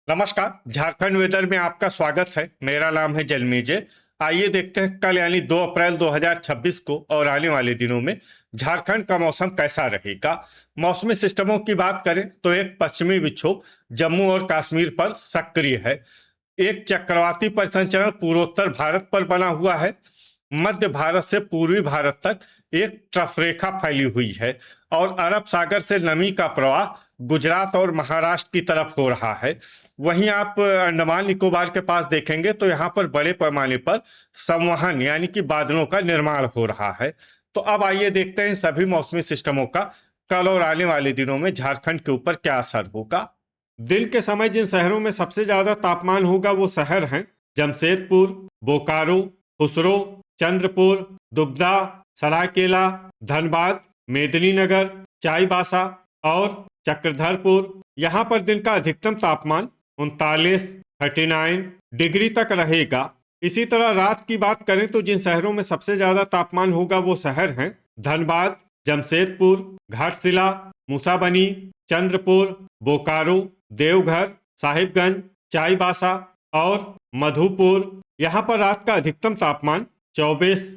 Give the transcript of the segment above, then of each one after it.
नमस्कार। झारखंड वेदर में आपका स्वागत है। मेरा नाम है जन्मेजय। आइए देखते हैं कल यानी 2 अप्रैल 2026 को और आने वाले दिनों में झारखंड का मौसम कैसा रहेगा। मौसमी सिस्टमों की बात करें तो एक पश्चिमी विक्षोभ जम्मू और कश्मीर पर सक्रिय है। एक चक्रवाती परिसंचरण पूर्वोत्तर भारत पर बना हुआ है। मध्य भारत से पूर्वी भारत तक एक ट्रफ रेखा फैली हुई है और अरब सागर से नमी का प्रवाह गुजरात और महाराष्ट्र की तरफ हो रहा है। वहीं आप अंडमान निकोबार के पास देखेंगे तो यहाँ पर बड़े पैमाने पर संवहन यानी कि बादलों का निर्माण हो रहा है। तो अब आइए देखते हैं सभी मौसमी सिस्टमों का कल और आने वाले दिनों में झारखंड के ऊपर क्या असर होगा। दिन के समय जिन शहरों में सबसे ज्यादा तापमान होगा वो शहर हैं जमशेदपुर, बोकारो, खुसरो, चंद्रपुर, दुगदा, सरायकेला, धनबाद, मेदिनीनगर, चाईबासा और चक्रधरपुर। यहाँ पर दिन का अधिकतम तापमान 39 डिग्री तक रहेगा। इसी तरह रात की बात करें तो जिन शहरों में सबसे ज्यादा तापमान होगा वो शहर हैं धनबाद, जमशेदपुर, घाटशिला, मूसाबनी, चंद्रपुर, बोकारो, देवघर, साहिबगंज, चाईबासा और मधुपुर। यहाँ पर रात का अधिकतम तापमान 24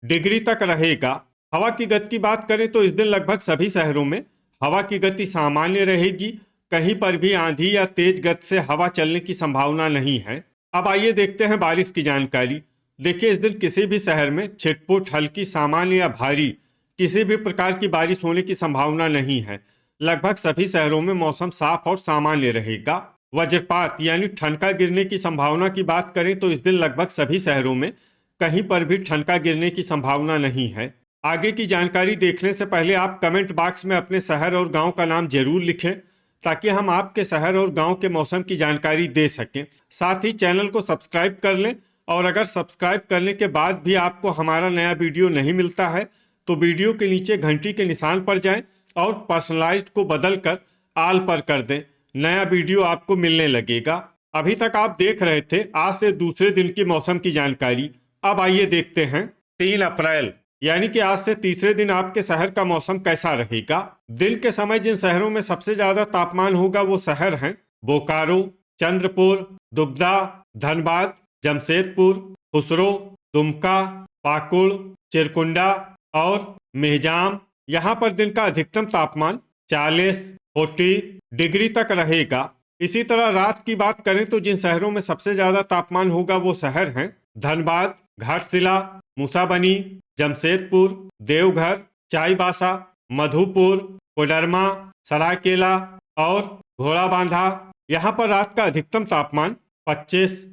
डिग्री तक रहेगा। हवा की गति की बात करें तो इस दिन लगभग सभी शहरों में हवा की गति सामान्य रहेगी। कहीं पर भी आंधी या तेज गति से हवा चलने की संभावना नहीं है। अब आइए देखते हैं बारिश की जानकारी। देखिए, इस दिन किसी भी शहर में छिटपुट, हल्की, सामान्य या भारी किसी भी प्रकार की बारिश होने की संभावना नहीं है। लगभग सभी शहरों में मौसम साफ और सामान्य रहेगा। वज्रपात यानी ठनका गिरने की संभावना की बात करें तो इस दिन लगभग सभी शहरों में कहीं पर भी ठनका गिरने की संभावना नहीं है। आगे की जानकारी देखने से पहले आप कमेंट बॉक्स में अपने शहर और गांव का नाम जरूर लिखें ताकि हम आपके शहर और गांव के मौसम की जानकारी दे सकें। साथ ही चैनल को सब्सक्राइब कर लें और अगर सब्सक्राइब करने के बाद भी आपको हमारा नया वीडियो नहीं मिलता है तो वीडियो के नीचे घंटी के निशान पर जाएं और पर्सनलाइज्ड को बदलकर आल पर कर दें। नया वीडियो आपको मिलने लगेगा। अभी तक आप देख रहे थे आज से दूसरे दिन की मौसम की जानकारी। अब आइए देखते हैं 3 अप्रैल यानी कि आज से तीसरे दिन आपके शहर का मौसम कैसा रहेगा। दिन के समय जिन शहरों में सबसे ज्यादा तापमान होगा वो शहर हैं बोकारो, चंद्रपुर, दुगदा, धनबाद, जमशेदपुर, खुसरो, दुमका, पाकुड़, चिरकुंडा और मेहजाम। यहाँ पर दिन का अधिकतम तापमान 40 डिग्री तक रहेगा। इसी तरह रात की बात करें तो जिन शहरों में सबसे ज्यादा तापमान होगा वो शहर हैं धनबाद, घाटशिला, मूसाबनी, जमशेदपुर, देवघर, चाईबासा, मधुपुर, कोडरमा, सरायकेला और घोड़ाबांधा। यहाँ पर रात का अधिकतम तापमान 25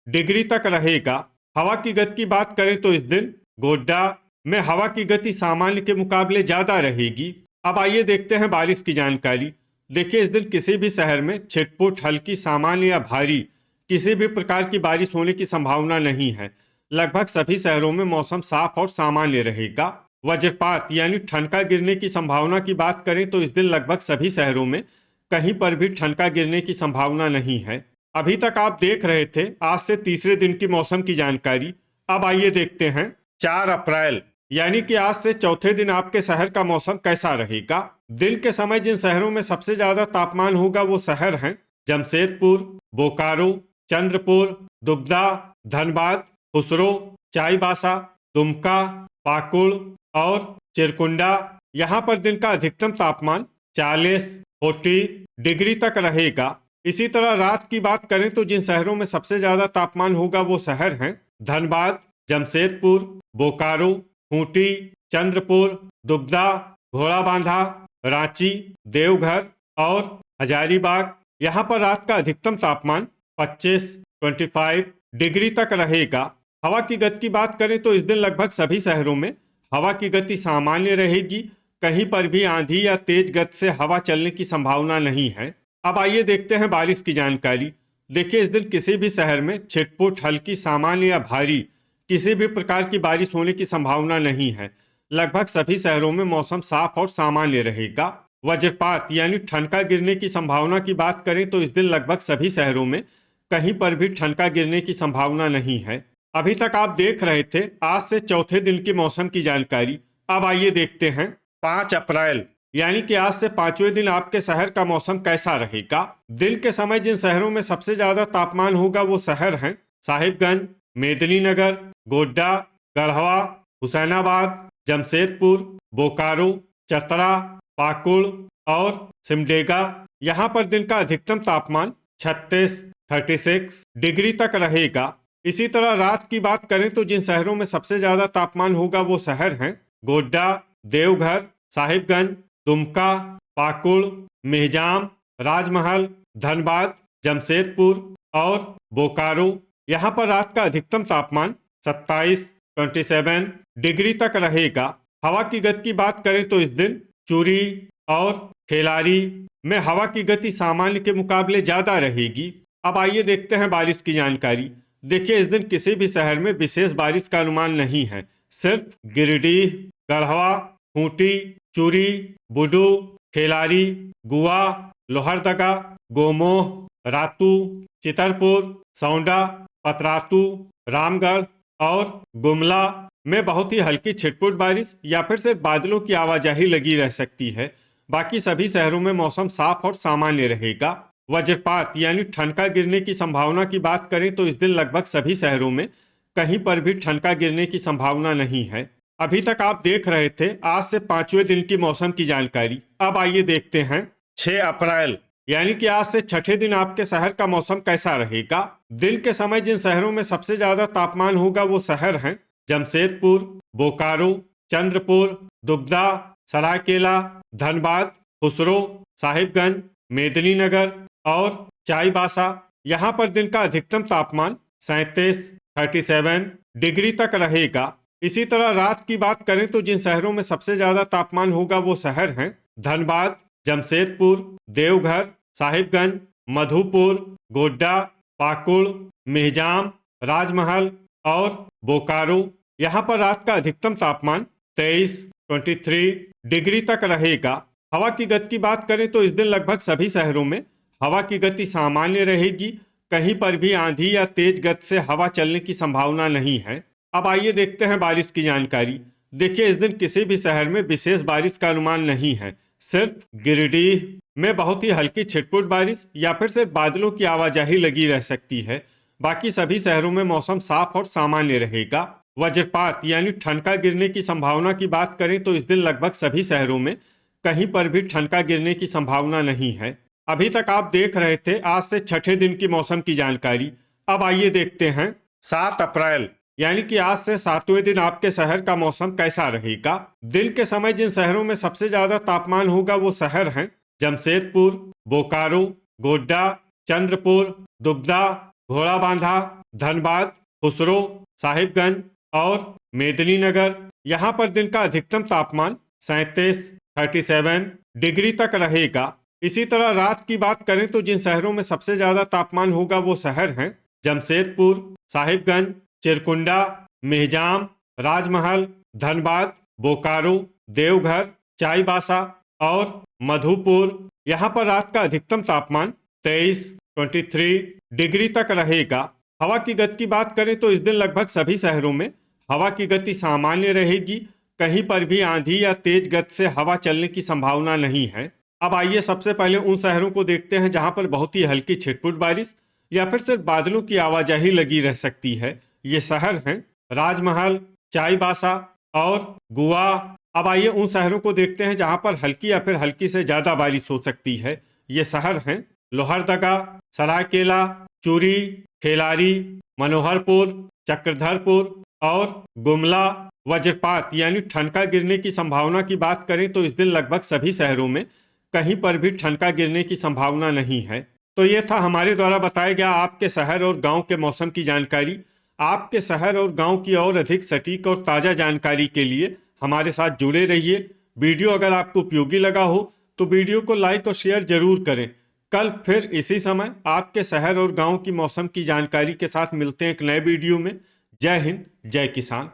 डिग्री तक रहेगा। हवा की गति की बात करें तो इस दिन गोड्डा में हवा की गति सामान्य के मुकाबले ज्यादा रहेगी। अब आइए देखते हैं बारिश की जानकारी। देखिए, इस दिन किसी भी शहर में छिटपुट, हल्की, सामान्य या भारी किसी भी प्रकार की बारिश होने की संभावना नहीं है। लगभग सभी शहरों में मौसम साफ और सामान्य रहेगा। वज्रपात यानी ठनका गिरने की संभावना की बात करें तो इस दिन लगभग सभी शहरों में कहीं पर भी ठनका गिरने की संभावना नहीं है। अभी तक आप देख रहे थे आज से तीसरे दिन की मौसम की जानकारी। अब आइए देखते हैं 4 अप्रैल यानी कि आज से चौथे दिन आपके शहर का मौसम कैसा रहेगा। दिन के समय जिन शहरों में सबसे ज्यादा तापमान होगा वो शहर हैं जमशेदपुर, बोकारो, चंद्रपुर, दुगदा, धनबाद, खुसरो, चाईबासा, दुमका, पाकुड़ और चिरकुंडा। यहाँ पर दिन का अधिकतम तापमान 40 डिग्री तक रहेगा। इसी तरह रात की बात करें तो जिन शहरों में सबसे ज्यादा तापमान होगा वो शहर हैं धनबाद, जमशेदपुर, बोकारो, खूंटी, चंद्रपुर, दुगदा, घोड़ाबांधा, रांची, देवघर और हजारीबाग। यहाँ पर रात का अधिकतम तापमान 25 डिग्री तक रहेगा। हवा की गति की बात करें तो इस दिन लगभग सभी शहरों में हवा की गति सामान्य रहेगी। कहीं पर भी आंधी या तेज गति से हवा चलने की संभावना नहीं है। अब आइए देखते हैं बारिश की जानकारी। देखिए, इस दिन किसी भी शहर में छिटपुट, हल्की, सामान्य या भारी किसी भी प्रकार की बारिश होने की संभावना नहीं है। लगभग सभी शहरों में मौसम साफ और सामान्य रहेगा। वज्रपात यानी ठनका गिरने की संभावना की बात करें तो इस दिन लगभग सभी शहरों में कहीं पर भी ठनका गिरने की संभावना नहीं है। अभी तक आप देख रहे थे आज से चौथे दिन की मौसम की जानकारी। अब आइए देखते हैं 5 अप्रैल यानी कि आज से 5वें दिन आपके शहर का मौसम कैसा रहेगा। दिन के समय जिन शहरों में सबसे ज्यादा तापमान होगा वो शहर हैं साहिबगंज, मेदिनीनगर, गोड्डा, गढ़वा, हुसैनाबाद, जमशेदपुर, बोकारो, चतरा, पाकुड़ और सिमडेगा। यहाँ पर दिन का अधिकतम तापमान 36 डिग्री तक रहेगा। इसी तरह रात की बात करें तो जिन शहरों में सबसे ज्यादा तापमान होगा वो शहर हैं गोड्डा, देवघर, साहिबगंज, दुमका, पाकुड़, मेहजाम, राजमहल, धनबाद, जमशेदपुर और बोकारो। यहाँ पर रात का अधिकतम तापमान 27 डिग्री तक रहेगा। हवा की गति की बात करें तो इस दिन चूरी और खेलारी में हवा की गति सामान्य के मुकाबले ज्यादा रहेगी। अब आइए देखते हैं बारिश की जानकारी। देखिए, इस दिन किसी भी शहर में विशेष बारिश का अनुमान नहीं है। सिर्फ गिरिडीह, गढ़वा, खूंटी, चूरी, बुडू, खेलारी, गुआ, लोहरदगा, गोमोह, रातू, चितरपुर, सौंडा, पतरातू, रामगढ़ और गुमला में बहुत ही हल्की छिटपुट बारिश या फिर सिर्फ बादलों की आवाजाही लगी रह सकती है। बाकी सभी शहरों में मौसम साफ और सामान्य रहेगा। वज्रपात यानी ठनका गिरने की संभावना की बात करें तो इस दिन लगभग सभी शहरों में कहीं पर भी ठनका गिरने की संभावना नहीं है। अभी तक आप देख रहे थे आज से 5वें दिन की मौसम की जानकारी। अब आइए देखते हैं 6 अप्रैल यानी कि आज से छठे दिन आपके शहर का मौसम कैसा रहेगा। दिन के समय जिन शहरों में सबसे ज्यादा तापमान होगा वो शहर हैं जमशेदपुर, बोकारो, चंद्रपुर, दुगदा, सरायकेला, धनबाद, खुसरो, साहिबगंज, मेदिनीनगर और चाईबासा। यहाँ पर दिन का अधिकतम तापमान 37 डिग्री तक रहेगा। इसी तरह रात की बात करें तो जिन शहरों में सबसे ज्यादा तापमान होगा वो शहर हैं धनबाद, जमशेदपुर, देवघर, साहिबगंज, मधुपुर, गोड्डा, पाकुड़, मेहजाम, राजमहल और बोकारो। यहाँ पर रात का अधिकतम तापमान 23 डिग्री तक रहेगा। हवा की गति की बात करें तो इस दिन लगभग सभी शहरों में हवा की गति सामान्य रहेगी। कहीं पर भी आंधी या तेज गति से हवा चलने की संभावना नहीं है। अब आइए देखते हैं बारिश की जानकारी। देखिए, इस दिन किसी भी शहर में विशेष बारिश का अनुमान नहीं है। सिर्फ गिरिडीह में बहुत ही हल्की छिटपुट बारिश या फिर सिर्फ बादलों की आवाजाही लगी रह सकती है। बाकी सभी शहरों में मौसम साफ और सामान्य रहेगा। वज्रपात यानी ठनका गिरने की संभावना की बात करें तो इस दिन लगभग सभी शहरों में कहीं पर भी ठनका गिरने की संभावना नहीं है। अभी तक आप देख रहे थे आज से छठे दिन की मौसम की जानकारी। अब आइए देखते हैं 7 अप्रैल यानी कि आज से 7वें दिन आपके शहर का मौसम कैसा रहेगा। दिन के समय जिन शहरों में सबसे ज्यादा तापमान होगा वो शहर हैं जमशेदपुर, बोकारो, गोड्डा, चंद्रपुर, दुगदा, घोड़ाबांधा, धनबाद, खुसरो, साहिबगंज और मेदिनीनगर। यहाँ पर दिन का अधिकतम तापमान 37 डिग्री तक रहेगा। इसी तरह रात की बात करें तो जिन शहरों में सबसे ज्यादा तापमान होगा वो शहर हैं जमशेदपुर, साहिबगंज, चिरकुंडा, मेहजाम, राजमहल, धनबाद, बोकारो, देवघर, चाईबासा और मधुपुर। यहाँ पर रात का अधिकतम तापमान 23 डिग्री तक रहेगा। हवा की गति की बात करें तो इस दिन लगभग सभी शहरों में हवा की गति सामान्य रहेगी। कहीं पर भी आंधी या तेज गति से हवा चलने की संभावना नहीं है। अब आइए सबसे पहले उन शहरों को देखते हैं जहां पर बहुत ही हल्की छिटपुट बारिश या फिर सिर्फ बादलों की आवाजाही लगी रह सकती है। ये शहर हैं राजमहल, चाईबासा और गुआ। अब आइए उन शहरों को देखते हैं जहां पर हल्की या फिर हल्की से ज्यादा बारिश हो सकती है। ये शहर हैं लोहरदगा, सरायकेला, चूरी, खेलारी, मनोहरपुर, चक्रधरपुर और गुमला। वज्रपात यानी ठनका गिरने की संभावना की बात करें तो इस दिन लगभग सभी शहरों में कहीं पर भी ठनका गिरने की संभावना नहीं है। तो ये था हमारे द्वारा बताया गया आपके शहर और गांव के मौसम की जानकारी। आपके शहर और गांव की और अधिक सटीक और ताज़ा जानकारी के लिए हमारे साथ जुड़े रहिए। वीडियो अगर आपको उपयोगी लगा हो तो वीडियो को लाइक और शेयर जरूर करें। कल फिर इसी समय आपके शहर और गांव की मौसम की जानकारी के साथ मिलते हैं एक नए वीडियो में। जय हिंद, जय किसान।